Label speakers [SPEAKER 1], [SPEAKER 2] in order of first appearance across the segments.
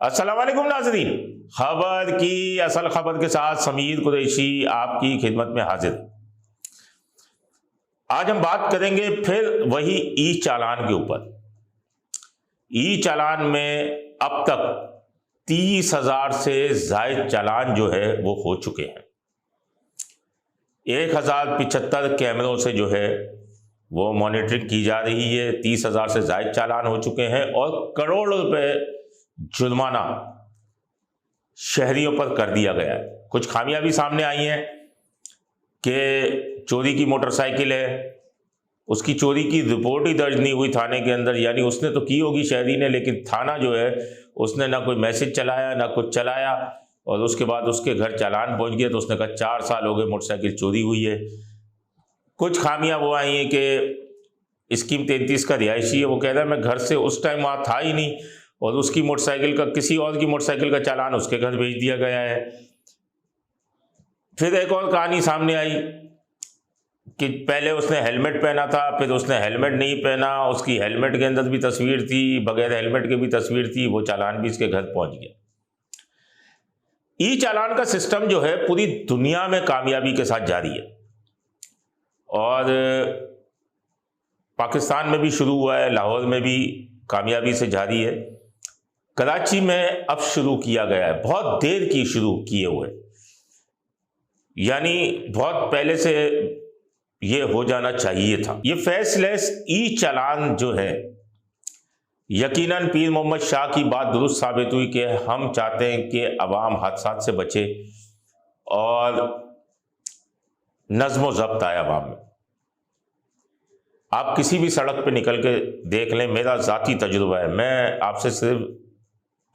[SPEAKER 1] अस्सलाम वालेकुम नाज़रीन, खबर की असल खबर के साथ समीर कुरैशी आपकी खिदमत में हाजिर। आज हम बात करेंगे फिर वही ई चालान के ऊपर। ई चालान में अब तक 30,000 से जायद चालान जो है वो हो चुके हैं। 1075 कैमरों से जो है वो मॉनिटरिंग की जा रही है। 30,000 से जायद चालान हो चुके हैं और करोड़ों रुपए जुर्माना शहरियों पर कर दिया गया है। कुछ खामियां भी सामने आई हैं कि चोरी की मोटरसाइकिल है, उसकी चोरी की रिपोर्ट ही दर्ज नहीं हुई थाने के अंदर, यानी उसने तो की होगी शहरी ने, लेकिन थाना जो है उसने ना कोई मैसेज चलाया ना कुछ चलाया, और उसके बाद उसके घर चालान पहुंच गया तो उसने कहा 4 साल हो गए मोटरसाइकिल चोरी हुई है। कुछ खामियां वो आई हैं कि स्कीम 33 का रिहायशी है, वो कह रहा है मैं घर से उस टाइम वहाँ था ही नहीं, और उसकी मोटरसाइकिल का, किसी और की मोटरसाइकिल का चालान उसके घर भेज दिया गया है। फिर एक और कहानी सामने आई कि पहले उसने हेलमेट पहना था, फिर उसने हेलमेट नहीं पहना, उसकी हेलमेट के अंदर भी तस्वीर थी, बगैर हेलमेट के भी तस्वीर थी, वो चालान भी इसके घर पहुंच गया। ई चालान का सिस्टम जो है पूरी दुनिया में कामयाबी के साथ जारी है, और पाकिस्तान में भी शुरू हुआ है, लाहौर में भी कामयाबी से जारी है, कराची में अब शुरू किया गया है। बहुत देर की शुरू किए हुए, यानी बहुत पहले से ये हो जाना चाहिए था। ये फेसलेस ई चालान जो है, यकीनन पीर मोहम्मद शाह की बात दुरुस्त साबित हुई कि हम चाहते हैं कि अवाम हादसात से बचे और नज़्म ज़ब्त आए अवाम में। आप किसी भी सड़क पे निकल के देख लें, मेरा ज़ाती तजुर्बा है, मैं आपसे सिर्फ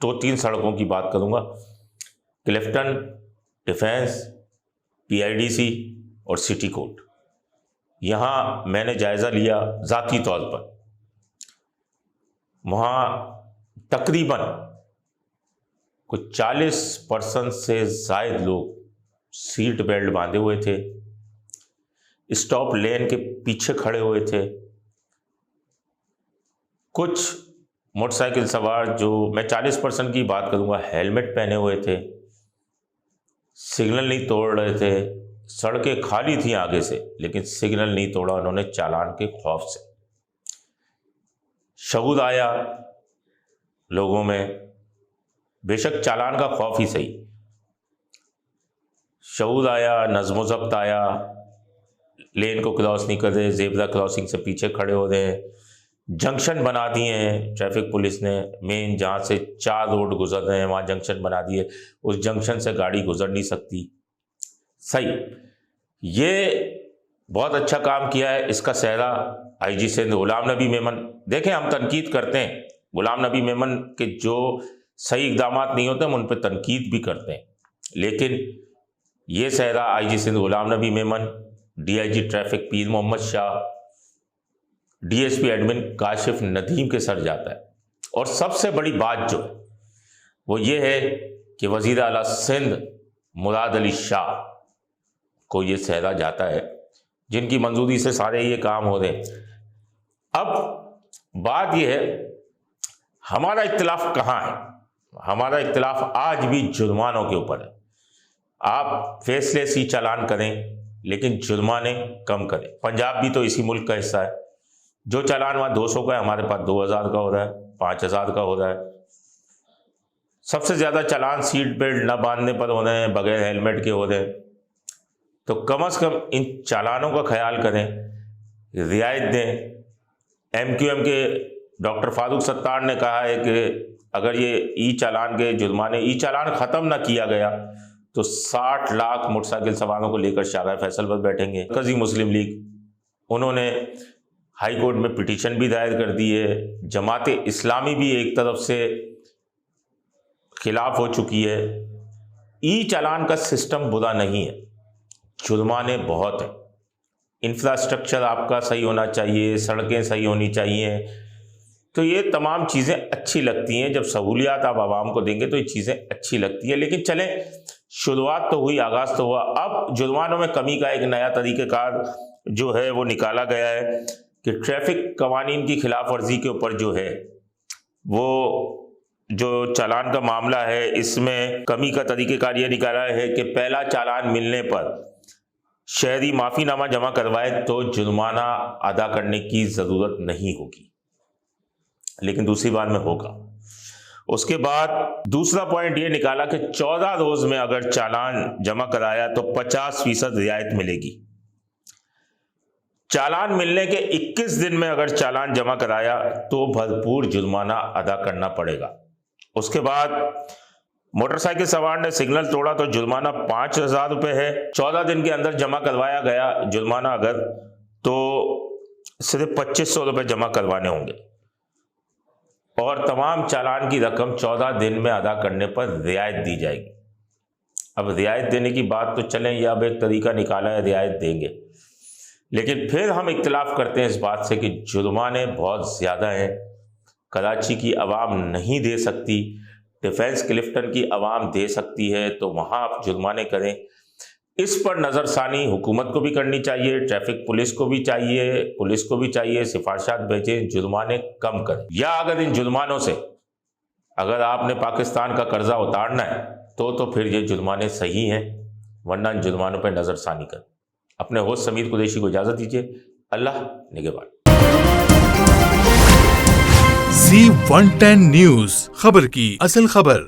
[SPEAKER 1] 2-3 सड़कों की बात करूंगा, क्लिफ्टन, डिफेंस, PIDC और सिटी कोर्ट। यहाँ मैंने जायज़ा लिया ज़ाती तौर पर, वहाँ तकरीबन कुछ 40% से ज़ायद लोग सीट बेल्ट बांधे हुए थे, स्टॉप लेन के पीछे खड़े हुए थे। कुछ मोटरसाइकिल सवार, जो मैं 40% की बात करूंगा, हेलमेट पहने हुए थे, सिग्नल नहीं तोड़ रहे थे, सड़कें खाली थी आगे से, लेकिन सिग्नल नहीं तोड़ा उन्होंने चालान के खौफ से। शऊर आया लोगों में, बेशक चालान का खौफ ही सही, शऊर आया, नज़्म ज़ब्त आया, लेन को क्रॉस नहीं कर रहे, ज़ेब्रा क्रॉसिंग से पीछे खड़े हो रहे हैं, जंक्शन बना दिए हैं ट्रैफिक पुलिस ने, मेन जहाँ से 4 रोड गुजर रहे हैं वहाँ जंक्शन बना दिए, उस जंक्शन से गाड़ी गुजर नहीं सकती। सही, ये बहुत अच्छा काम किया है, इसका सेहरा IG सिंध गुलाम नबी मेमन। देखें, हम तनकीद करते हैं गुलाम नबी मेमन के जो सही इकदाम नहीं होते हम उन पर तनकीद भी करते हैं, लेकिन ये सेहरा IG Sindh Ghulam Nabi Memon, DIG traffic पीर मोहम्मद शाह, DSP एडमिन काशिफ नदीम के सर जाता है। और सबसे बड़ी बात जो है वो ये है कि वज़ीर आला सिंध मुराद अली शाह को ये सेहरा जाता है, जिनकी मंजूरी से सारे ये काम हो रहे हैं। अब बात ये है, हमारा इख्तिलाफ कहाँ है? हमारा इख्तिलाफ आज भी जुर्मानों के ऊपर है। आप फेसलेस ही चालान करें, लेकिन जुर्माने कम करें। पंजाब भी तो इसी मुल्क का हिस्सा है। जो चालान वहाँ 200 का है, हमारे पास 2000 का हो रहा है, 5000 का हो रहा है। सबसे ज़्यादा चालान सीट बेल्ट न बांधने पर हो रहे हैं, बगैर हेलमेट के हो रहे हैं। तो कम से कम इन चालानों का ख्याल करें, रियायत दें। MQM के डॉक्टर फारूक सत्तार ने कहा है कि अगर ये ई चालान के जुर्माने, ई चालान ख़त्म ना किया गया तो 60 लाख मोटरसाइकिल सवारों को लेकर शाहराह फैसल पर बैठेंगे। मरकज़ी मुस्लिम लीग, उन्होंने हाई कोर्ट में पिटीशन भी दायर कर दी है। जमात इस्लामी भी एक तरफ से खिलाफ हो चुकी है। ई चालान का सिस्टम बुरा नहीं है, जुर्माने बहुत हैं। इंफ्रास्ट्रक्चर आपका सही होना चाहिए, सड़कें सही होनी चाहिए, तो ये तमाम चीज़ें अच्छी लगती हैं। जब सहूलियात आप आवाम को देंगे तो ये चीज़ें अच्छी लगती हैं। लेकिन चलें, शुरुआत तो हुई, आगाज़ तो हुआ। अब जुर्मानों में कमी का एक नया तरीक़ेकार जो है वो निकाला गया है कि ट्रैफिक कवानीन की खिलाफ वर्जी के ऊपर जो है वो जो चालान का मामला है इसमें कमी का तरीक़ेकार ये निकाला है कि पहला चालान मिलने पर शहरी माफ़ीनामा जमा करवाए तो जुर्माना अदा करने की ज़रूरत नहीं होगी, लेकिन दूसरी बार में होगा। उसके बाद दूसरा पॉइंट ये निकाला कि 14 रोज़ में अगर चालान जमा कराया तो 50% रियायत मिलेगी। चालान मिलने के 21 दिन में अगर चालान जमा कराया तो भरपूर जुर्माना अदा करना पड़ेगा। उसके बाद मोटरसाइकिल सवार ने सिग्नल तोड़ा तो जुर्माना 5,000 रुपये है। 14 दिन के अंदर जमा करवाया गया जुर्माना अगर तो सिर्फ 2,500 रुपये जमा करवाने होंगे और तमाम चालान की रकम 14 दिन में अदा करने पर रियायत दी जाएगी। अब रियायत देने की बात तो चलें, या अब एक तरीका निकाला है रियायत देंगे, लेकिन फिर हम इख्तिलाफ करते हैं इस बात से कि जुर्माने बहुत ज़्यादा हैं, कराची की आवाम नहीं दे सकती, डिफेंस क्लिफ्टन की आवाम दे सकती है, तो वहाँ आप जुर्माने करें। इस पर नज़रसानी हुकूमत को भी करनी चाहिए, ट्रैफिक पुलिस को भी चाहिए, सिफारिशात भेजें, जुर्माने कम करें। या अगर इन जुर्मानों से अगर आपने पाकिस्तान का कर्जा उतारना है तो फिर ये जुर्माने सही हैं, वरना इन जुर्मानों पर नज़रसानी करें। अपने होस्ट समीर कुरैशी को इजाज़त दीजिए। अल्लाह निगहबान।
[SPEAKER 2] Z110 न्यूज़, खबर की असल खबर।